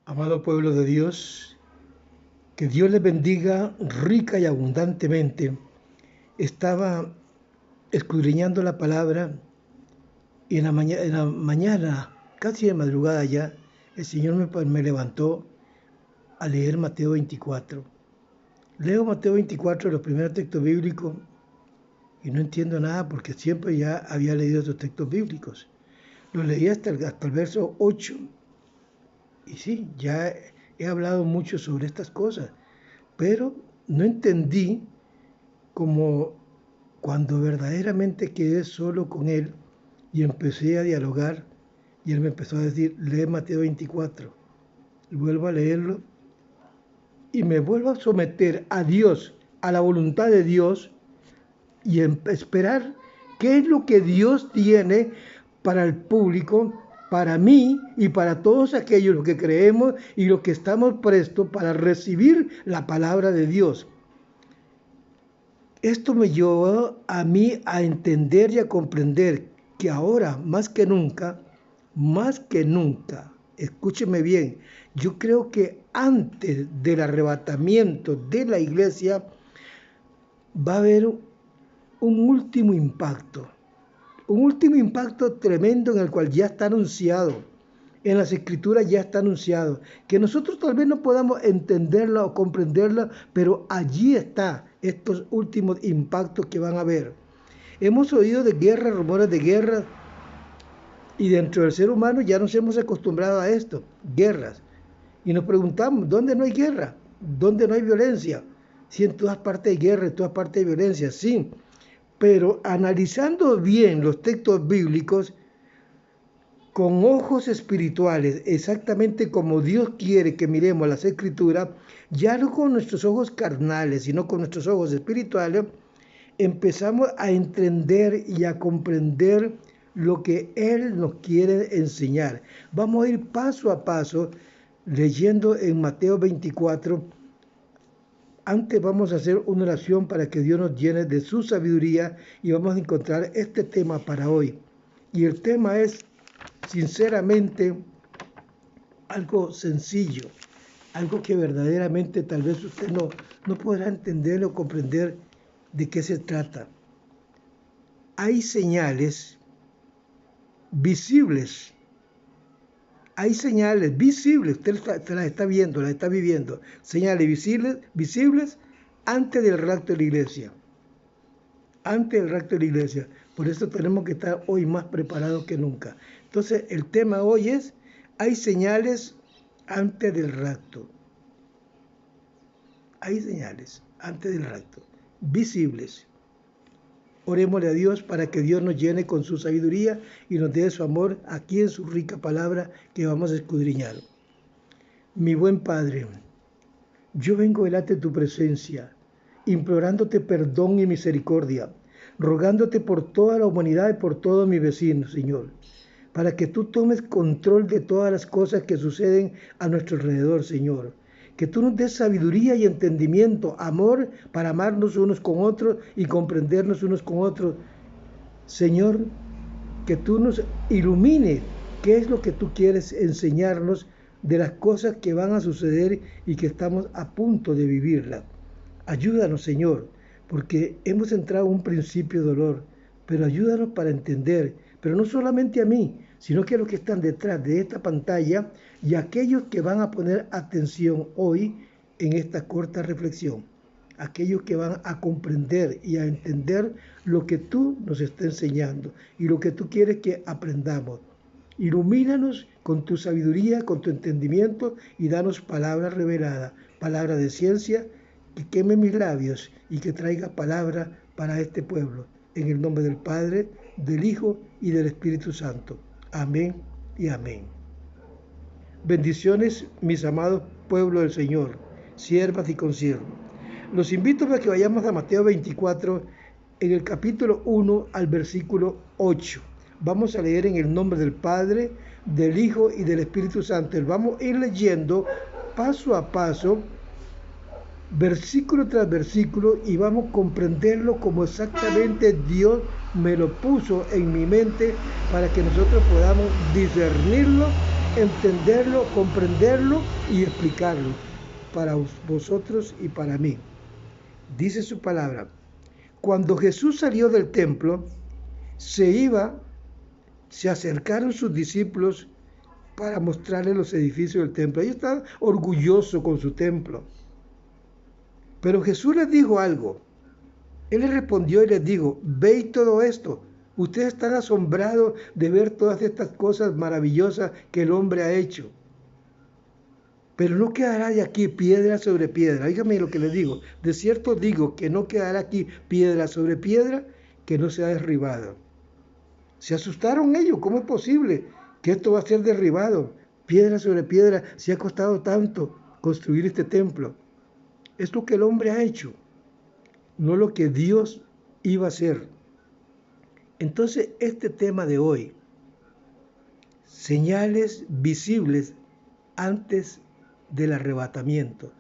Amado pueblo de Dios, que Dios les bendiga rica y abundantemente. Estaba escudriñando la palabra y en la mañana, casi de madrugada ya, el Señor me levantó a leer Mateo 24. Leo Mateo 24, los primeros textos bíblicos, y no entiendo nada porque siempre ya había leído estos textos bíblicos. Los leí hasta el verso 8. Y sí, ya he hablado mucho sobre estas cosas, pero no entendí como cuando verdaderamente quedé solo con Él y empecé a dialogar, y Él me empezó a decir, lee Mateo 24, y vuelvo a leerlo, y me vuelvo a someter a Dios, a la voluntad de Dios, y esperar qué es lo que Dios tiene para el público, para mí y para todos aquellos los que creemos y los que estamos prestos para recibir la palabra de Dios. Esto me llevó a mí a entender y a comprender que ahora, más que nunca, escúcheme bien, yo creo que antes del arrebatamiento de la iglesia va a haber un último impacto tremendo en el cual ya está anunciado, en las escrituras ya está anunciado, que nosotros tal vez no podamos entenderla o comprenderla, pero allí está estos últimos impactos que van a haber. Hemos oído de guerra, rumores de guerra, y dentro del ser humano ya nos hemos acostumbrado a esto, guerras. Y nos preguntamos, ¿dónde no hay guerra? ¿Dónde no hay violencia? Si en todas partes hay guerra, en todas partes hay violencia, sí. Pero analizando bien los textos bíblicos, con ojos espirituales, exactamente como Dios quiere que miremos las escrituras, ya no con nuestros ojos carnales, sino con nuestros ojos espirituales, empezamos a entender y a comprender lo que Él nos quiere enseñar. Vamos a ir paso a paso leyendo en Mateo 24. Antes vamos a hacer una oración para que Dios nos llene de su sabiduría y vamos a encontrar este tema para hoy. Y el tema es, sinceramente, algo sencillo, algo que verdaderamente tal vez usted no podrá entender o comprender de qué se trata. Hay señales visibles. Hay señales visibles, usted las está viendo, las está viviendo, señales visibles antes del rapto de la iglesia. Antes del rapto de la iglesia. Por eso tenemos que estar hoy más preparados que nunca. Entonces, el tema hoy es, hay señales antes del rapto. Hay señales antes del rapto, visibles. Orémosle a Dios para que Dios nos llene con su sabiduría y nos dé su amor aquí en su rica palabra que vamos a escudriñar. Mi buen Padre, yo vengo delante de tu presencia, implorándote perdón y misericordia, rogándote por toda la humanidad y por todos mis vecinos, Señor, para que tú tomes control de todas las cosas que suceden a nuestro alrededor, Señor. Que tú nos des sabiduría y entendimiento, amor para amarnos unos con otros y comprendernos unos con otros. Señor, que tú nos ilumines qué es lo que tú quieres enseñarnos de las cosas que van a suceder y que estamos a punto de vivirlas. Ayúdanos, Señor, porque hemos entrado en un principio de dolor, pero ayúdanos para entender, pero no solamente a mí, sino que a los que están detrás de esta pantalla y a aquellos que van a poner atención hoy en esta corta reflexión, aquellos que van a comprender y a entender lo que tú nos estás enseñando y lo que tú quieres que aprendamos. Ilumínanos con tu sabiduría, con tu entendimiento y danos palabra revelada, palabra de ciencia, que queme mis labios y que traiga palabra para este pueblo. En el nombre del Padre, del Hijo y del Espíritu Santo. Amén y amén. Bendiciones, mis amados pueblo del Señor, siervas y consiervos. Los invito a que vayamos a Mateo 24, en el capítulo 1 al versículo 8. Vamos a leer en el nombre del Padre, del Hijo y del Espíritu Santo. Vamos a ir leyendo paso a paso, versículo tras versículo, y vamos a comprenderlo como exactamente Dios me lo puso en mi mente para que nosotros podamos discernirlo entenderlo, comprenderlo y explicarlo para vosotros y para mí. Dice su palabra, cuando Jesús salió del templo, se acercaron sus discípulos para mostrarles los edificios del templo. Ellos estaban orgullosos con su templo. Pero Jesús les dijo algo. Él les respondió y les dijo, ¿veis todo esto? Ustedes están asombrados de ver todas estas cosas maravillosas que el hombre ha hecho. Pero no quedará de aquí piedra sobre piedra. Dígame lo que les digo. De cierto digo que no quedará aquí piedra sobre piedra que no sea derribada. Se asustaron ellos. ¿Cómo es posible que esto va a ser derribado? Piedra sobre piedra. Si ha costado tanto construir este templo. Es lo que el hombre ha hecho, no lo que Dios iba a hacer. Entonces, este tema de hoy, señales visibles antes del arrebatamiento.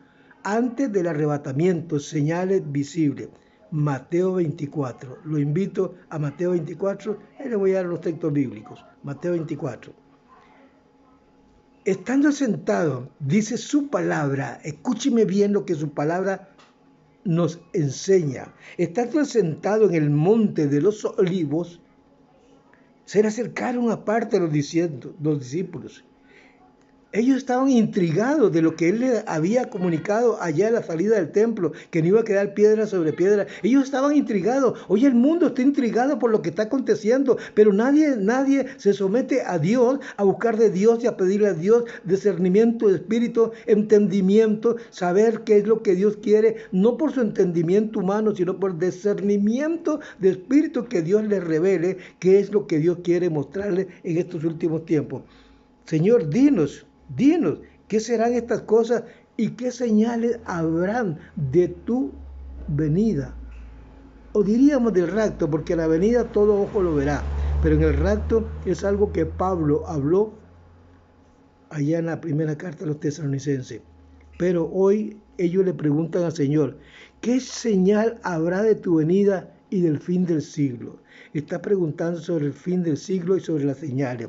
Antes del arrebatamiento, señales visibles. Mateo 24. Lo invito a Mateo 24. Y le voy a dar los textos bíblicos. Mateo 24. Estando sentado, dice su palabra, escúcheme bien lo que su palabra nos enseña. Estando sentado en el monte de los olivos, se le acercaron aparte los discípulos. Ellos estaban intrigados de lo que él les había comunicado allá a la salida del templo, que no iba a quedar piedra sobre piedra. Ellos estaban intrigados. Hoy el mundo está intrigado por lo que está aconteciendo, pero nadie se somete a Dios, a buscar de Dios y a pedirle a Dios discernimiento de espíritu, entendimiento, saber qué es lo que Dios quiere, no por su entendimiento humano, sino por discernimiento de espíritu que Dios les revele qué es lo que Dios quiere mostrarles en estos últimos tiempos. Señor, dinos, ¿qué serán estas cosas y qué señales habrán de tu venida? O diríamos del rapto, porque en la venida todo ojo lo verá, pero en el rapto es algo que Pablo habló allá en la primera carta a los tesalonicenses. Pero hoy ellos le preguntan al Señor, ¿qué señal habrá de tu venida y del fin del siglo? Está preguntando sobre el fin del siglo y sobre las señales.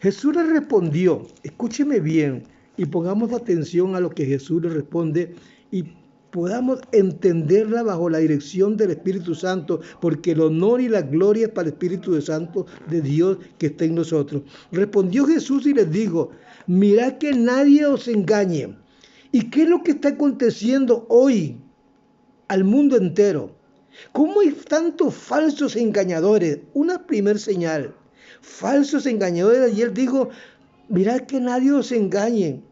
Jesús le respondió, escúcheme bien y pongamos atención a lo que Jesús le responde y podamos entenderla bajo la dirección del Espíritu Santo, porque el honor y la gloria es para el Espíritu Santo de Dios que está en nosotros. Respondió Jesús y les dijo, mirad que nadie os engañe. ¿Y qué es lo que está aconteciendo hoy al mundo entero? ¿Cómo hay tantos falsos engañadores? Una primer señal. Falsos engañadores, y él dijo, mirad que nadie os engañe,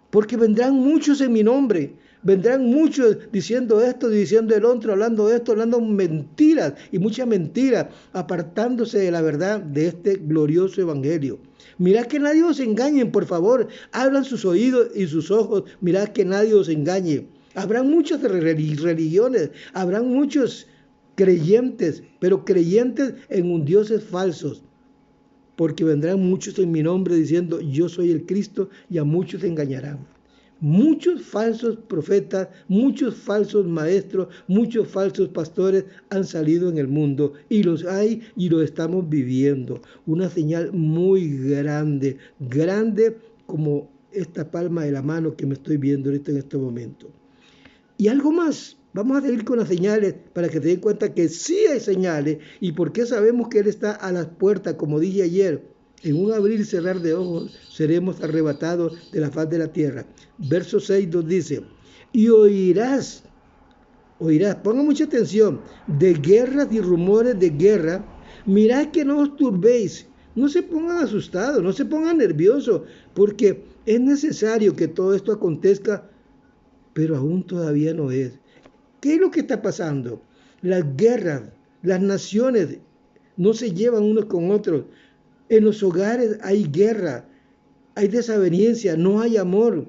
porque vendrán muchos en mi nombre, vendrán muchos diciendo esto, diciendo el otro, hablando de esto, hablando mentiras y muchas mentiras, apartándose de la verdad de este glorioso evangelio. Mirad que nadie os engañe, por favor, abran sus oídos y sus ojos, mirad que nadie os engañe. Habrán muchas religiones, habrán muchos creyentes, pero creyentes en un dioses falsos. Porque vendrán muchos en mi nombre diciendo, yo soy el Cristo, y a muchos engañarán. Muchos falsos profetas, muchos falsos maestros, muchos falsos pastores han salido en el mundo, y los hay y los estamos viviendo. Una señal muy grande, grande como esta palma de la mano que me estoy viendo ahorita en este momento. Y algo más. Vamos a seguir con las señales para que te den cuenta que sí hay señales y por qué sabemos que Él está a las puertas, como dije ayer. En un abrir y cerrar de ojos seremos arrebatados de la faz de la tierra. Verso 6 nos dice, y oirás, pongan mucha atención, de guerras y rumores de guerra. Mirad que no os turbéis, no se pongan asustados, no se pongan nerviosos, porque es necesario que todo esto acontezca, pero aún todavía no es. ¿Qué es lo que está pasando? Las guerras, las naciones no se llevan unos con otros. En los hogares hay guerra, hay desaveniencia, no hay amor,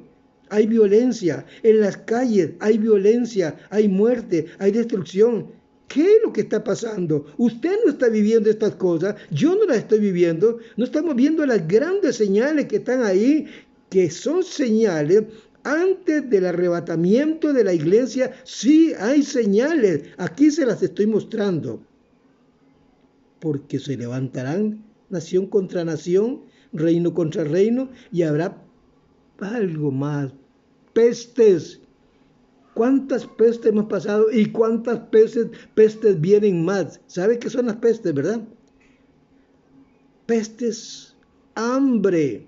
hay violencia. En las calles hay violencia, hay muerte, hay destrucción. ¿Qué es lo que está pasando? Usted no está viviendo estas cosas, yo no las estoy viviendo. No estamos viendo las grandes señales que están ahí, que son señales. Antes del arrebatamiento de la iglesia, sí hay señales. Aquí se las estoy mostrando. Porque se levantarán nación contra nación, reino contra reino, y habrá algo más, pestes. ¿Cuántas pestes hemos pasado y cuántas pestes vienen más? ¿Sabe qué son las pestes, verdad? Pestes, hambre.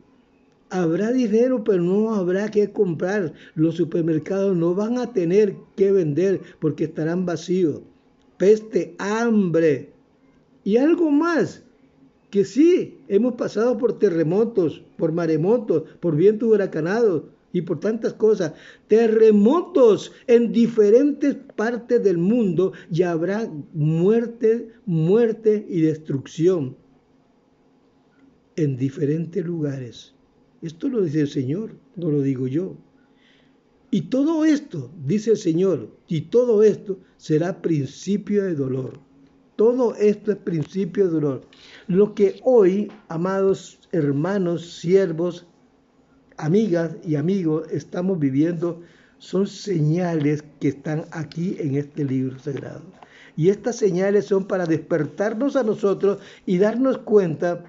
Habrá dinero, pero no habrá que comprar. Los supermercados no van a tener que vender porque estarán vacíos. Peste, hambre. Y algo más, que sí, hemos pasado por terremotos, por maremotos, por vientos huracanados y por tantas cosas. Terremotos en diferentes partes del mundo y habrá muerte y destrucción en diferentes lugares. Esto lo dice el Señor, no lo digo yo. Y todo esto, dice el Señor, y todo esto será principio de dolor. Todo esto es principio de dolor. Lo que hoy, amados hermanos, siervos, amigas y amigos, estamos viviendo son señales que están aquí en este libro sagrado. Y estas señales son para despertarnos a nosotros y darnos cuenta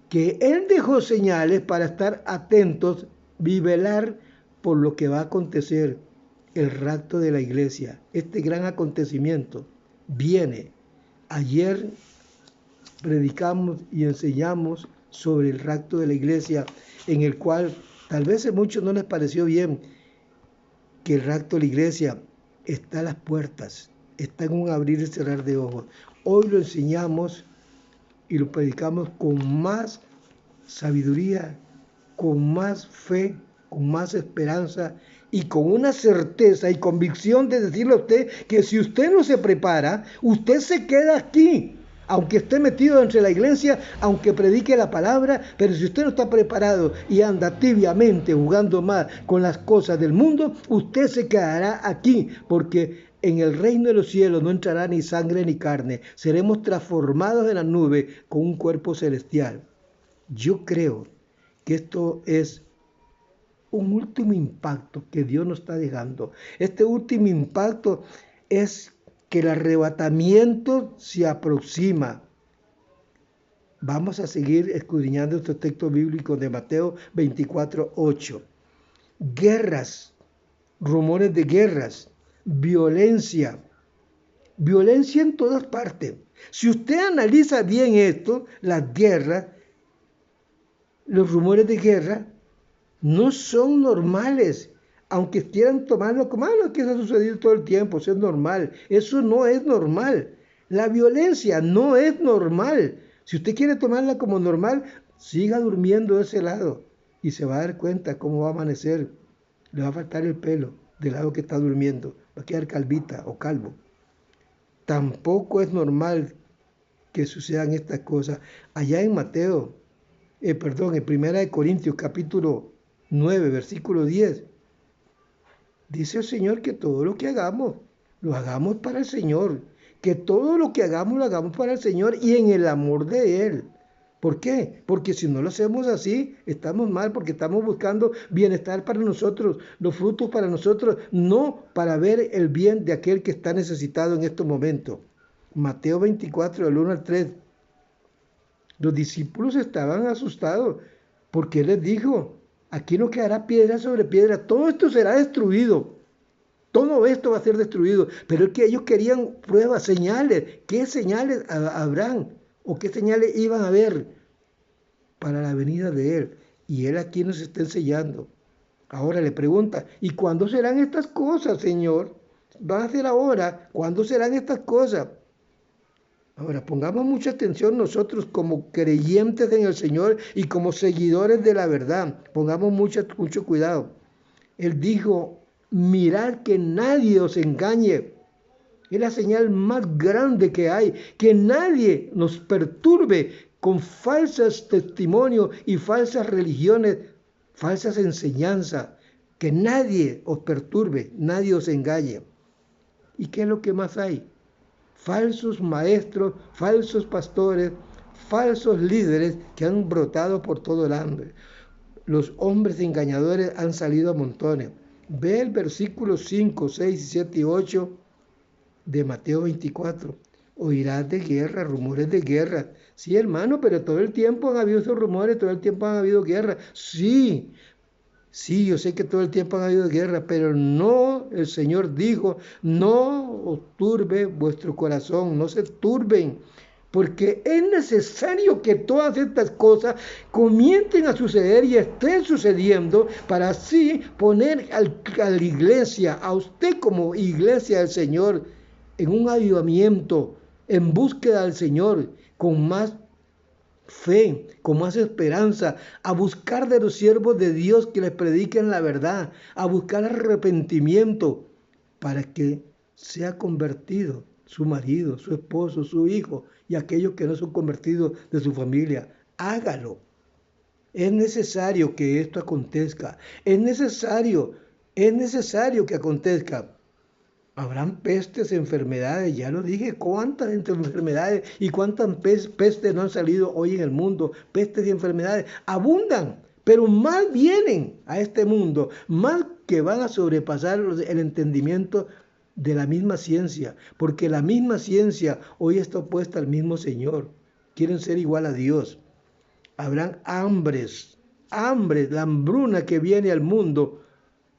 que Él dejó señales para estar atentos y velar por lo que va a acontecer, el rapto de la iglesia. Este gran acontecimiento viene. Ayer predicamos y enseñamos sobre el rapto de la iglesia, en el cual tal vez a muchos no les pareció bien que el rapto de la iglesia está a las puertas, está en un abrir y cerrar de ojos. Hoy lo enseñamos y lo predicamos con más sabiduría, con más fe, con más esperanza y con una certeza y convicción de decirle a usted que si usted no se prepara, usted se queda aquí, aunque esté metido entre la iglesia, aunque predique la palabra, pero si usted no está preparado y anda tibiamente jugando más con las cosas del mundo, usted se quedará aquí, porque en el reino de los cielos no entrará ni sangre ni carne, seremos transformados en la nube con un cuerpo celestial. Yo creo que esto es un último impacto que Dios nos está dejando. Este último impacto es que el arrebatamiento se aproxima. Vamos a seguir escudriñando estos textos bíblicos de Mateo 24:8. Guerras, rumores de guerras, violencia en todas partes. Si usted analiza bien esto, las guerras, los rumores de guerra, no son normales, aunque quieran tomarlo como lo que ha sucedido todo el tiempo, eso es normal. Eso no es normal. La violencia no es normal. Si usted quiere tomarla como normal, siga durmiendo de ese lado y se va a dar cuenta cómo va a amanecer. Le va a faltar el pelo del lado que está durmiendo, va a quedar calvita o calvo. Tampoco es normal que sucedan estas cosas. Allá en en 1 Corintios capítulo 9, versículo 10, dice el Señor que todo lo que hagamos, lo hagamos para el Señor. Que todo lo que hagamos, lo hagamos para el Señor y en el amor de Él. ¿Por qué? Porque si no lo hacemos así, estamos mal, porque estamos buscando bienestar para nosotros, los frutos para nosotros, no para ver el bien de aquel que está necesitado en estos momentos. Mateo 24, del 1 al 3. Los discípulos estaban asustados porque Él les dijo: aquí no quedará piedra sobre piedra, todo esto será destruido. Todo esto va a ser destruido. Pero es que ellos querían pruebas, señales. ¿Qué señales habrán? ¿O qué señales iban a haber para la venida de Él? Y Él aquí nos está enseñando. Ahora le pregunta: ¿y cuándo serán estas cosas, Señor? ¿Va a ser ahora? ¿Cuándo serán estas cosas? Ahora, pongamos mucha atención nosotros como creyentes en el Señor y como seguidores de la verdad. Pongamos mucho cuidado. Él dijo: mirad que nadie os engañe. Es la señal más grande que hay. Que nadie nos perturbe con falsos testimonios y falsas religiones, falsas enseñanzas. Que nadie os perturbe, nadie os engañe. ¿Y qué es lo que más hay? Falsos maestros, falsos pastores, falsos líderes que han brotado por todo el hambre. Los hombres engañadores han salido a montones. Ve el versículo 5, 6, 7 y 8 de Mateo 24. Oirás de guerra, rumores de guerra. Sí, hermano, pero todo el tiempo han habido esos rumores, todo el tiempo han habido guerra. Sí, sí, yo sé que todo el tiempo han habido guerra, pero no, el Señor dijo, no os turbe vuestro corazón, no se turben, porque es necesario que todas estas cosas comiencen a suceder y estén sucediendo para así poner a la iglesia, a usted como iglesia del Señor, en un avivamiento, en búsqueda del Señor, con más fe, con más esperanza, a buscar de los siervos de Dios que les prediquen la verdad, a buscar arrepentimiento para que sea convertido su marido, su esposo, su hijo y aquellos que no son convertidos de su familia. Hágalo. Es necesario que esto acontezca. Es necesario que acontezca. Habrán pestes, enfermedades, ya lo dije, cuántas enfermedades y cuántas pestes no han salido hoy en el mundo. Pestes y enfermedades abundan, pero mal vienen a este mundo, mal que van a sobrepasar el entendimiento de la misma ciencia, porque la misma ciencia hoy está opuesta al mismo Señor. Quieren ser igual a Dios. Habrán hambres, la hambruna que viene al mundo.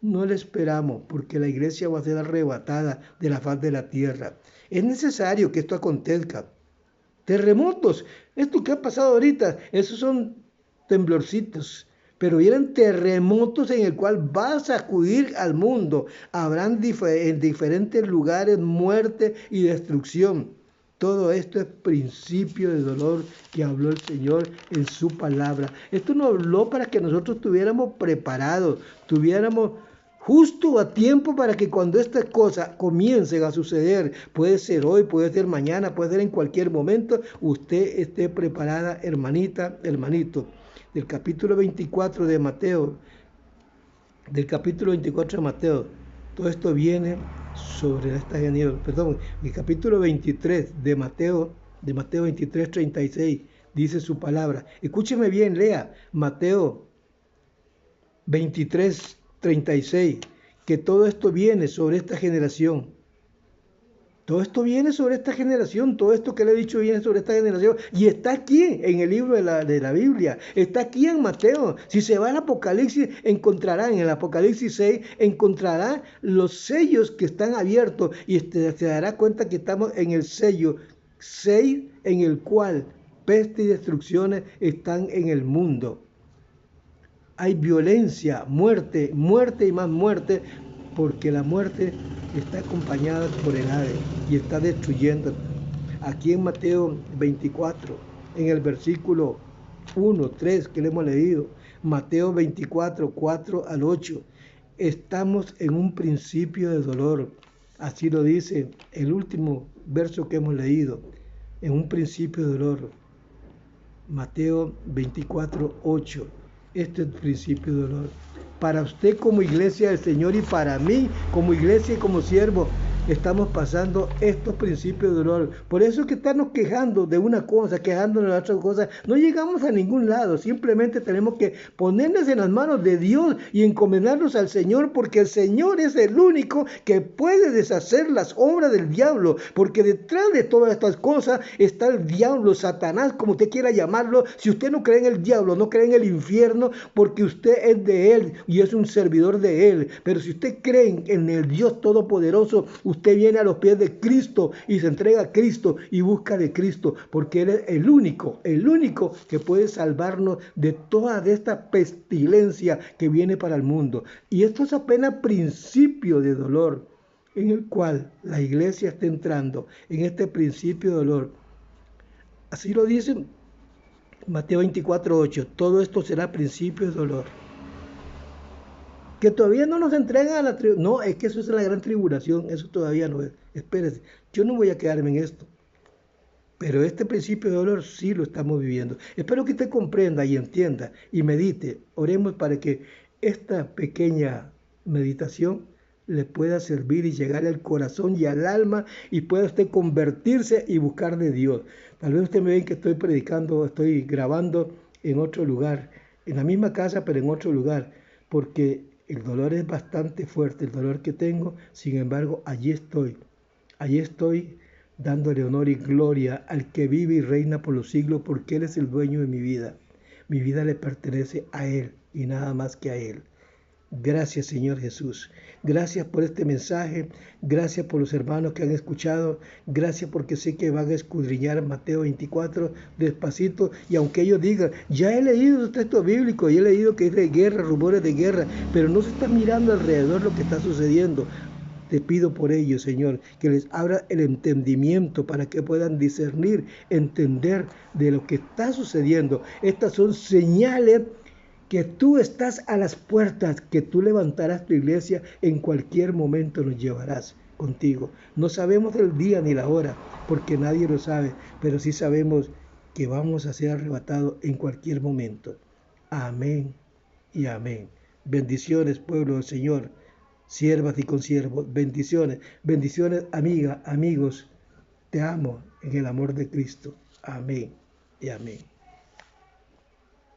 No la esperamos porque la iglesia va a ser arrebatada de la faz de la tierra. Es necesario que esto acontezca. Terremotos, esto que ha pasado ahorita, esos son temblorcitos, pero vienen terremotos en el cual va a sacudir al mundo. Habrán en diferentes lugares muerte y destrucción. Todo esto es principio de dolor que habló el Señor en su palabra. Esto no habló para que nosotros estuviéramos preparados, tuviéramos justo a tiempo para que cuando estas cosas comiencen a suceder, puede ser hoy, puede ser mañana, puede ser en cualquier momento, usted esté preparada, hermanita, hermanito. Del capítulo 24 de Mateo, todo esto viene sobre esta generación, perdón, el capítulo 23 de Mateo 23, 36, dice su palabra. Escúcheme bien, lea Mateo 23, 36, que todo esto viene sobre esta generación. Todo esto viene sobre esta generación, todo esto que le he dicho viene sobre esta generación. Y está aquí en el libro de la Biblia, está aquí en Mateo. Si se va al Apocalipsis, encontrará en el Apocalipsis 6, encontrará los sellos que están abiertos y se dará cuenta que estamos en el sello 6 en el cual peste y destrucciones están en el mundo. Hay violencia, muerte, muerte y más muerte, porque la muerte está acompañada por el Hades y está destruyendo. Aquí en Mateo 24, en el versículo 1, 3 que le hemos leído, Mateo 24, 4 al 8, estamos en un principio de dolor. Así lo dice el último verso que hemos leído, en un principio de dolor. Mateo 24, 8. Este es el principio de dolor. Para usted como iglesia del Señor y para mí como iglesia y como siervo, estamos pasando estos principios de dolor. Por eso es que estarnos quejando de una cosa, quejándonos de otra cosa, no llegamos a ningún lado. Simplemente tenemos que ponernos en las manos de Dios y encomendarnos al Señor, porque el Señor es el único que puede deshacer las obras del diablo, porque detrás de todas estas cosas está el diablo, Satanás, como usted quiera llamarlo. Si usted no cree en el diablo, no cree en el infierno, porque usted es de él y es un servidor de él. Pero si usted cree en el Dios Todopoderoso, usted viene a los pies de Cristo y se entrega a Cristo y busca de Cristo, porque Él es el único que puede salvarnos de toda esta pestilencia que viene para el mundo. Y esto es apenas principio de dolor en el cual la iglesia está entrando, en este principio de dolor. Así lo dice Mateo 24, 8. Todo esto será principio de dolor. Que todavía no nos entregan a la tribulación. No, es que eso es la gran tribulación. Eso todavía no es. Espérese, yo no voy a quedarme en esto. Pero este principio de dolor sí lo estamos viviendo. Espero que usted comprenda y entienda y medite. Oremos para que esta pequeña meditación le pueda servir y llegar al corazón y al alma y pueda usted convertirse y buscar de Dios. Tal vez usted me ve que estoy predicando, estoy grabando en otro lugar, en la misma casa pero en otro lugar, porque el dolor es bastante fuerte, el dolor que tengo. Sin embargo, allí estoy dándole honor y gloria al que vive y reina por los siglos, porque Él es el dueño de mi vida. Mi vida le pertenece a Él y nada más que a Él. Gracias, Señor Jesús. Gracias por este mensaje. Gracias por los hermanos que han escuchado. Gracias porque sé que van a escudriñar Mateo 24 despacito. Y aunque ellos digan, ya he leído los textos bíblicos y he leído que es de guerra, rumores de guerra, pero no se está mirando alrededor lo que está sucediendo. Te pido por ellos, Señor, que les abra el entendimiento para que puedan discernir, entender de lo que está sucediendo. Estas son señales que tú estás a las puertas, que tú levantarás tu iglesia, en cualquier momento nos llevarás contigo. No sabemos el día ni la hora, porque nadie lo sabe, pero sí sabemos que vamos a ser arrebatados en cualquier momento. Amén y amén. Bendiciones, pueblo del Señor, siervas y consiervos, bendiciones, bendiciones, amigas, amigos, te amo en el amor de Cristo. Amén y amén.